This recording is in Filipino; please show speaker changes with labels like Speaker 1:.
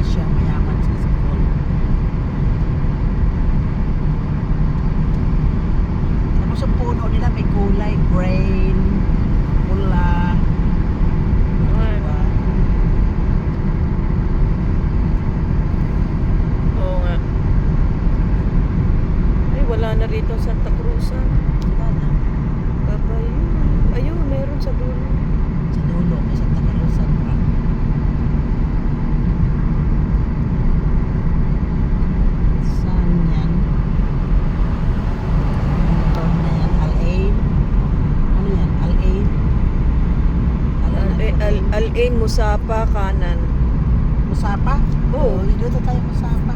Speaker 1: siyang mayaman sa school. Tapos ang puno nila may kulay, green, pula. Diba?
Speaker 2: Oo nga. Ay, wala na rito ang Santa Cruz.
Speaker 1: Wala na.
Speaker 2: Babay. Ayun, meron sa dulo.
Speaker 1: Sa dulo, may Santa Cruz Santa. Saan yan? Motor na yan, Al-Ain. Ano yan, Al-Ain?
Speaker 2: Al-Ain, Musapa, kanan.
Speaker 1: Musapa?
Speaker 2: Oo.
Speaker 1: Dito tayo Musapa.